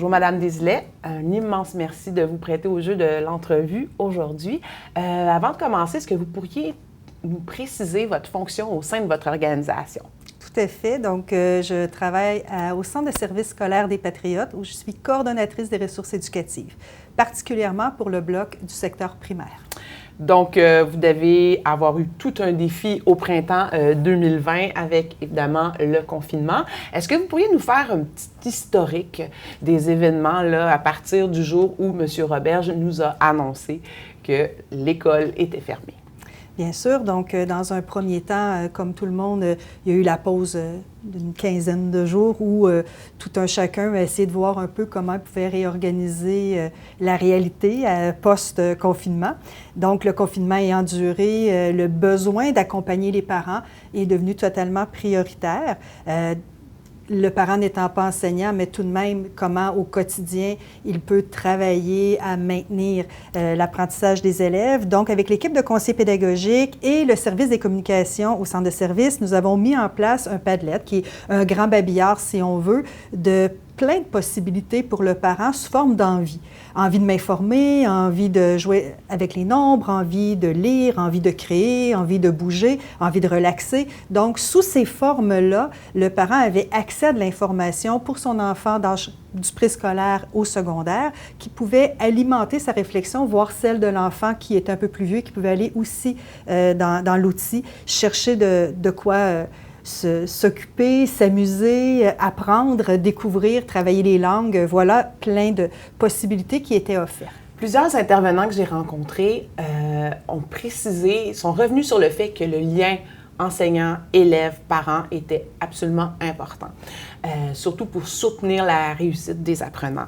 Bonjour Madame Desilets, un immense merci de vous prêter au jeu de l'entrevue aujourd'hui. Avant de commencer, est-ce que vous pourriez nous préciser votre fonction au sein de votre organisation? Tout à fait. Donc, je travaille au Centre de services scolaires des Patriotes où je suis coordonnatrice des ressources éducatives, particulièrement pour le bloc du secteur primaire. Donc, vous devez avoir eu tout un défi au printemps 2020 avec, évidemment, le confinement. Est-ce que vous pourriez nous faire un petit historique des événements là, à partir du jour où M. Roberge nous a annoncé que l'école était fermée? Bien sûr. Donc, dans un premier temps, comme tout le monde, il y a eu la pause d'une quinzaine de jours où tout un chacun a essayé de voir un peu comment il pouvait réorganiser la réalité post-confinement. Donc, le confinement ayant duré, le besoin d'accompagner les parents est devenu totalement prioritaire. Le parent n'étant pas enseignant, mais tout de même, comment au quotidien il peut travailler à maintenir l'apprentissage des élèves. Donc, avec l'équipe de conseillers pédagogiques et le service des communications au centre de service, nous avons mis en place un Padlet, qui est un grand babillard, si on veut, de plein de possibilités pour le parent sous forme d'envie. Envie de m'informer, envie de jouer avec les nombres, envie de lire, envie de créer, envie de bouger, envie de relaxer. Donc, sous ces formes-là, le parent avait accès à de l'information pour son enfant du préscolaire au secondaire qui pouvait alimenter sa réflexion, voire celle de l'enfant qui est un peu plus vieux, qui pouvait aller aussi dans l'outil, chercher de quoi s'occuper, s'amuser, apprendre, découvrir, travailler les langues. Voilà plein de possibilités qui étaient offertes. Plusieurs intervenants que j'ai rencontrés ont précisé, sont revenus sur le fait que le lien enseignants, élèves, parents était absolument important, surtout pour soutenir la réussite des apprenants.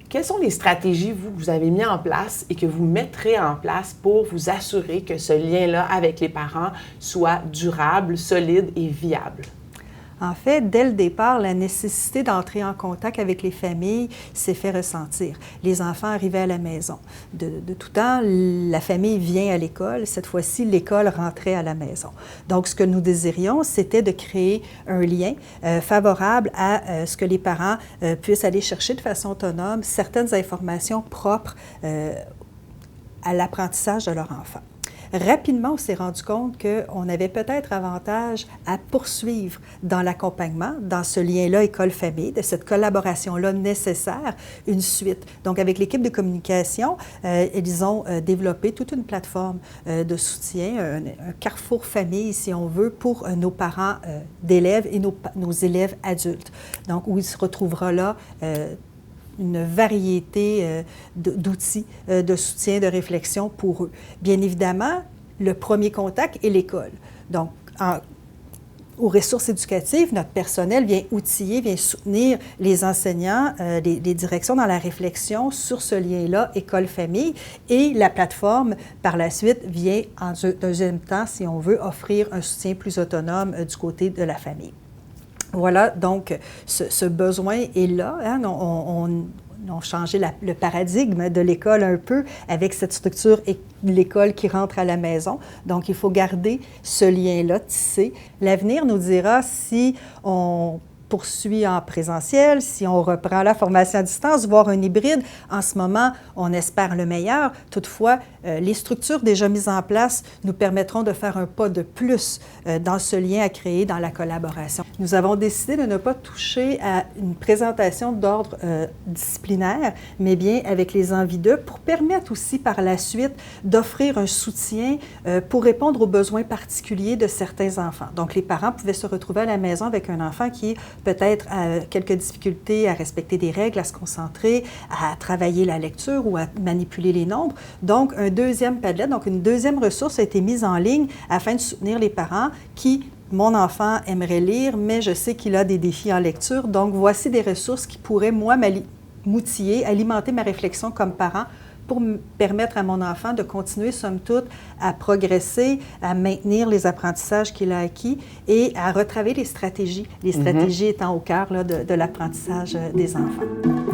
Quelles sont les stratégies que vous avez mises en place et que vous mettrez en place pour vous assurer que ce lien-là avec les parents soit durable, solide et viable? En fait, dès le départ, la nécessité d'entrer en contact avec les familles s'est fait ressentir. Les enfants arrivaient à la maison. De tout temps, la famille vient à l'école. Cette fois-ci, l'école rentrait à la maison. Donc, ce que nous désirions, c'était de créer un lien favorable à ce que les parents puissent aller chercher de façon autonome certaines informations propres à l'apprentissage de leur enfant. Rapidement, on s'est rendu compte qu'on avait peut-être avantage à poursuivre dans l'accompagnement, dans ce lien-là école-famille, de cette collaboration-là nécessaire, une suite. Donc, avec l'équipe de communication, ils ont développé toute une plateforme de soutien, un carrefour famille, si on veut, pour nos parents d'élèves et nos élèves adultes. Donc, où il se retrouvera là une variété d'outils de soutien, de réflexion pour eux. Bien évidemment, le premier contact est l'école. Donc, aux ressources éducatives, notre personnel vient outiller, vient soutenir les enseignants, les directions dans la réflexion sur ce lien-là, école-famille, et la plateforme, par la suite, vient en deuxième temps, si on veut, offrir un soutien plus autonome du côté de la famille. Voilà, donc, ce besoin est là. Hein? On a changé le paradigme de l'école un peu avec cette structure et l'école qui rentre à la maison. Donc, il faut garder ce lien-là tissé. L'avenir nous dira si on poursuit en présentiel, si on reprend la formation à distance, voire un hybride. En ce moment, on espère le meilleur. Toutefois, les structures déjà mises en place nous permettront de faire un pas de plus dans ce lien à créer dans la collaboration. Nous avons décidé de ne pas toucher à une présentation d'ordre disciplinaire, mais bien avec les envies d'eux, pour permettre aussi par la suite d'offrir un soutien pour répondre aux besoins particuliers de certains enfants. Donc, les parents pouvaient se retrouver à la maison avec un enfant qui peut-être quelques difficultés à respecter des règles, à se concentrer, à travailler la lecture ou à manipuler les nombres. Donc, un deuxième Padlet, donc une deuxième ressource a été mise en ligne afin de soutenir les parents qui, mon enfant aimerait lire, mais je sais qu'il a des défis en lecture. Donc, voici des ressources qui pourraient, moi, m'outiller, alimenter ma réflexion comme parent pour permettre à mon enfant de continuer, somme toute, à progresser, à maintenir les apprentissages qu'il a acquis et à retravailler les stratégies étant au cœur là, de l'apprentissage des enfants.